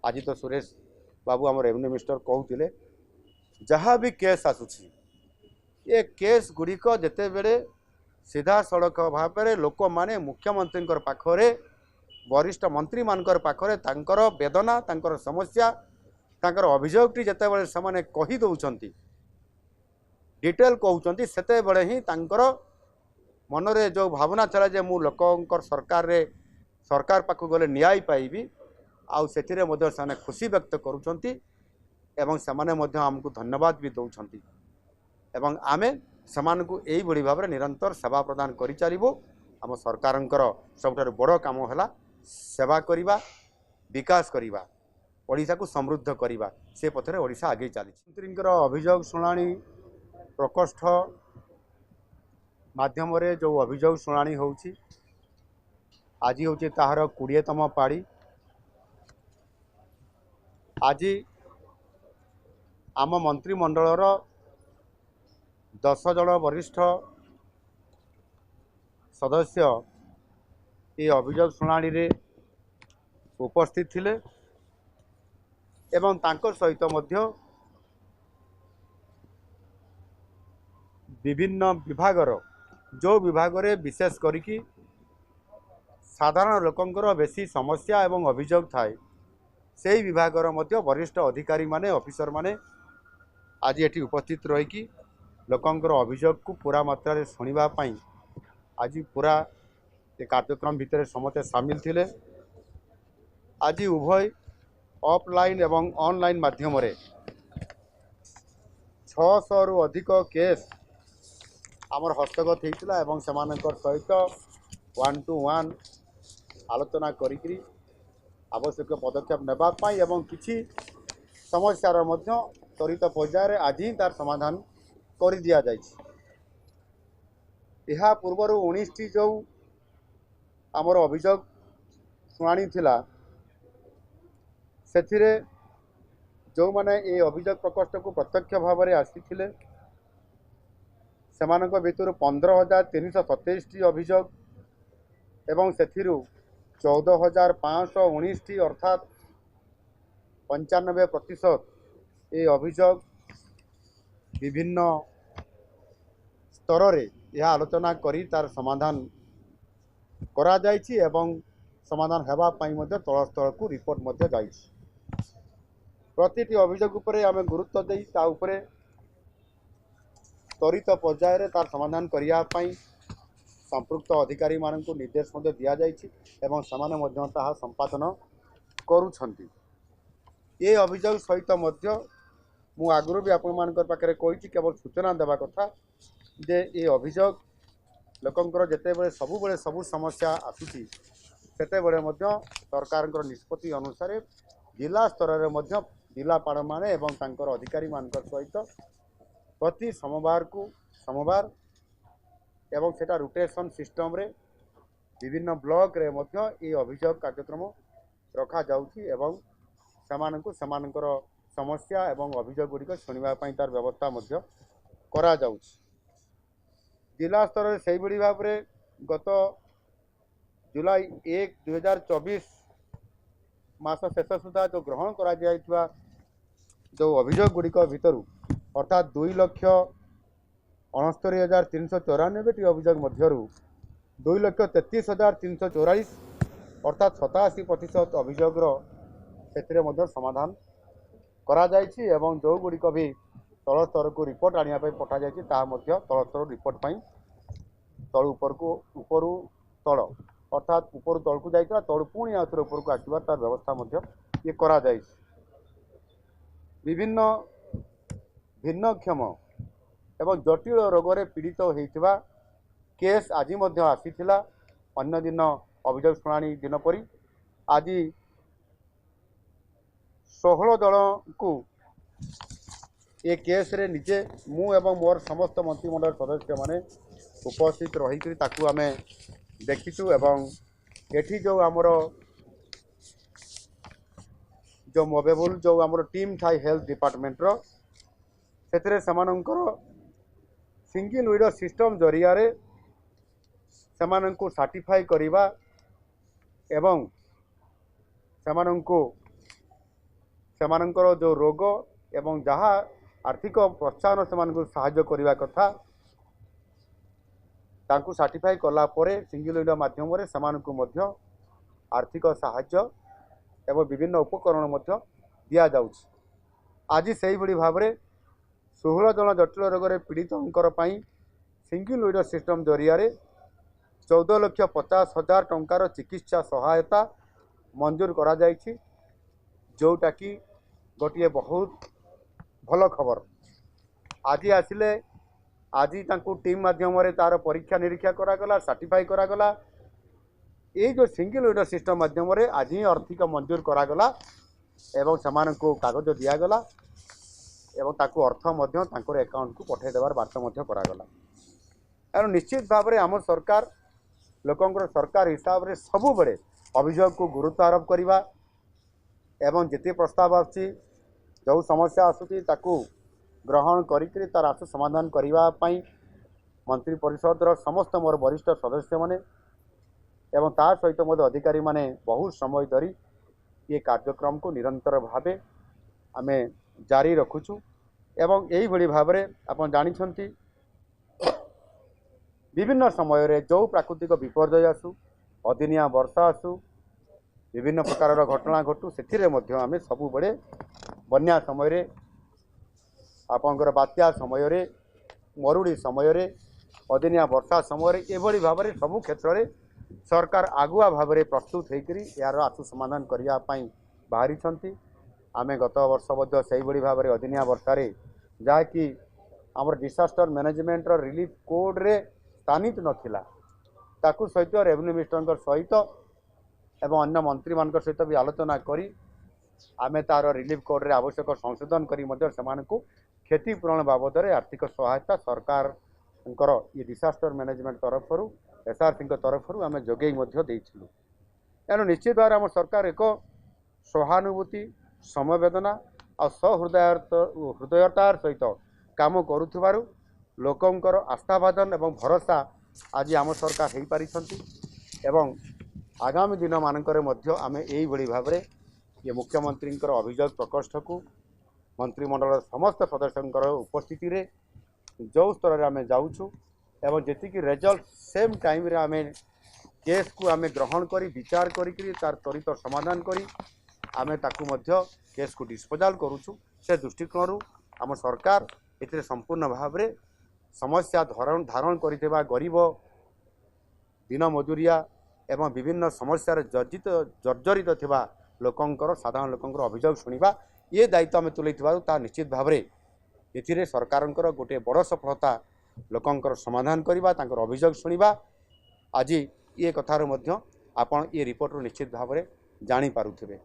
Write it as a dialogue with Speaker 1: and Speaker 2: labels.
Speaker 1: आज तो सुरेश बाबू आम रेवेन्यू मिनिस्टर कहते जहाँ भी केस आसूची ये केस गुड़िक जिते बड़े सीधा सड़क भाव में लोक मैंने मुख्यमंत्री पाखरे वरिष्ठ मंत्री मानकर पाखरे तांकर वेदना तांकर समस्या तांकर अभियोगटी जिते बड़े से कही दौरान डिटेल कहते सेते बड़े ही तांकर मनरे जो भावना चला जे मु लोकंकर सरकार पाखु गले न्याय पाइबी आउ सेथिरे मध्य से खुशी व्यक्त करुछंती एवं सेमाने मध्य हमको धन्यवाद भी दौरान एवं आमे सेमानकु एई बड़ी भाव में निरंतर सेवा प्रदान करि चलिबो। आम सरकारंकर सबठारु बड़ काम है सेवा करिबा विकास करिबा ओडिशा को समृद्ध करिबा से पथरे ओडिशा आगे चली मंत्रींकर अभियोग शुणाणी प्रकोष्ठ माध्यम जो अभियोग शुणाणी होउची आज होची ताहार 20तम पाड़ी आज आम मंत्रिमंडलर 10 जन वरिष्ठ सदस्य ये अभियोग शुणाणी रे उपस्थित थिले एवं तांकर सहित मध्य विभिन्न विभागर जो विभाग रे विशेष करिकी साधारण लोकंकर बेसी समस्या एवं अभियोग थाए से विभागर मध्य वरिष्ठ अधिकारी माने ऑफिसर माने आज एटी उपस्थित रही लोकंकर अभियोग को पूरा मात्रा रे सुनिबा पई आज पूरा ये कार्यक्रम भितर समस्त सामिल थिले। आज उभय ऑफलाइन एवं ऑनलाइन माध्यम रे 600 रु अधिक केस आमर हस्तगत होता एवं सेमानकर सहित 1 to 1 आलोचना करी आवश्यक पदक्षेप नेबाई एवं किसी समस्यार मध्य त्वरित पर्यायर आज ही तार समाधान कर दि जाए। यह पूर्वर 19टी जो आमर अभियोग शुणाणी थिला सेथिरे जो माने ये अभियोग प्रकोष्ठ को प्रत्यक्ष भाव में आसीथिले सेमानक भितर 15,327टी अभियोग एवं सेथिरु 14,519टी अर्थात 95% ये अभियोग विभिन्न स्तर रे यह आलोचना करी तार समाधान करा जायछि एवं समाधान हेबा पई मध्ये तल स्तर को रिपोर्ट मध्ये जायछि। प्रतिटी अभियोग उपरे आमे गुरुत्व देई ता उपरे त्वरित पर्यायर तार समाधान करिया पई संपृक्त अधिकारी मानक निर्देश मध्ये दिया जायछि एवं समाने मध्ये ताहा संपादन करूछंती। ये अभियोग सहित मध्य मु आगुरु भी आपण मानकर पाखरे कहिछि केवल सूचना देबा कथा जे ये अभियोग लोकंकर जेते बेले सबु समस्या आसुची सेते बेले मध्य सरकारंकर निष्पत्ति अनुसार जिला स्तर रे मध्य जिलापाल माने एवं तांकर अधिकारी मानकर सहित प्रति सोमवार एवं सेटा रोटेशन सिस्टम रे विभिन्न ब्लॉक रे मध्य ये अभियोग कार्यक्रम रखा जाउची एवं सेमानंकु सेमानंकर समस्या एवं अभियोग गुड़िक शुणा तार व्यवस्था मध्य करा जाउची। जिला स्तर से सही बड़ी भाव में गत जुलाई 1, 2024 मास शेष सुधा जो ग्रहण करा जायथिबा जो अभियोग गुड़िक भितर अर्थात 2,69,394टी अभियोग मध्यरु 2,33,344 अर्थात 87% अभियोग से समाधान करा जायछि एवं जो गुड़िक भी तल स्तर को रिपोर्ट आनिया पठा जायछि ता मध्य तल स्तर रिपोर्ट पाई तल उपरु तल अर्थात उपरु तल को जाइता तल पुणी आउथरे ऊपर को आसीबा तार व्यवस्था मध्य ये करा जायछि। विभिन्न भिन्नक्षम एवं जटिल रोग रे पीड़ित होइथिबा केस आज मध्य आसीथिला अन्य दिन अभियोग शुणाणी दिन परी आज 16 जन को ये केस रे निजे मु एवं मोर समस्त मंत्रिमंडल सदस्य माने उपस्थित रही ताकू आमे देखीचु एवं एठी जो आमर जो मोबेबुल जो आमर टीम था हेल्थ डिपार्टमेंट रो सेतरे समानंकर सिंगल विंडो सिस्टम जरिया रे समानंको सर्टिफाई करिबा एवं समानंको सेमानंकर जो रोग एवं जहाँ आर्थिक प्रोत्साहन से साहाय्य करने कथा तांकु सर्टिफाई कला परे सिंगल विंडो माध्यम से आर्थिक साहाय्य एवं विभिन्न उपकरण दि जाउछि। आज से ही भाव में 16 जन जटिल रोग में पीड़ितों सिंगल विंडो सिस्टम जरिया 14,50,000 टंकार चिकित्सा सहायता मंजूर करा जाइछि, जोटा कि गोटे बहुत भल खबर। आज आसिले आज टीम माध्यम तार परीक्षा निरीक्षा करागला, सर्टिफाई करागला। ये जो सिंगल विंडो सिस्टम माध्यम आज ही आर्थिक मंजूर करागला एवं समान को कागज दिगला एवं ताकू अर्थ अकाउंट को पठे देवार बार्ता करागला। एवं निश्चित भाव में आम सरकार लोकंर सरकार हिसाब से सबु बड़े अभियोग को गुरुत्व आरोप करवा एवं जिते प्रस्ताव आसुची जो समस्या आसुची ताकू ग्रहण करी तार आशु समाधान करने मंत्री परिषद समस्त मोर वरिष्ठ सदस्य माने एवं तार सहित अधिकारी माने बहुत समय धरी ये कार्यक्रम को निरंतर भावे आमे जारी रखुचु। एवं यही भली भाव में आप जानी विभिन्न समय रे जो प्राकृतिक विपर्यय आसु अदिनिया वर्षा आसु विभिन्न प्रकार घटना घटू से आमे सबु बड़े बन्या समय रे आपंकर बात्या समय रे मरुड़ी समय रे अदिनिया वर्षा समय एभली भाव में सबु क्षेत्र में सरकार आगुआ भाव में प्रस्तुत होकर यार आशु समाधान करने बाहरी। आमे गत वर्ष से भाव में अदिनिया वर्षार जहाँकि आमर डिसास्टर मैनेजमेंट रिलीफ कोड रे स्थानित नथिला ताकू सहित रेवेन्यू मिनिस्टर सहित एवं अन्य मंत्री मान सहित भी आलोचना करी आमे तार रिलीफ कोड रे आवश्यक संशोधन करी क्षतिपूरण बाबद आर्थिक सहायता सरकार ये डिसास्टर मैनेजमेंट तरफ एसआरसी तरफ आम जोगे देइथिलु। एनु निश्चित भाव आम सरकार एक सहानुभूति समवेदना और हृदयतार सहित काम करुथिबारु लोकंकर आस्थाभाजन एवं भरोसा आज आम सरकार हो पारिछंती एवं आगामी दिन मानकर आम यही भाव में ये मुख्यमंत्री अभियोग प्रकोष्ठ को मंत्रिमंडल समस्त सदस्यों उपस्थिति रे जो स्तर में आम जाऊँ एवं जी रिजल्ट सेम टाइम रे आमे केस को आमे ग्रहण करी विचार करी तार त्वरित समाधान करी आमे ताकू मध्य केस को डिस्पोजाल करूछु। से दृष्टिकोण आम सरकार एथिरे संपूर्ण भाव में समस्या धारण करिथिबा गरीब दिन मजूरिया एवं विभिन्न समस्या जर्जरित थिबा लोकंकर साधारण लोकंकर अभियोग शुणिबा ये दायित्व आम तुलैथिबारु निश्चित भाव में एथिरे सरकारंकर गोटे बड़ सफलता लोकंकर समाधान करवा तांकर अभियोग शुणिबा। आज ये कथार मध्य आपण ये रिपोर्ट निश्चित भाव में जानी पारुथिबे।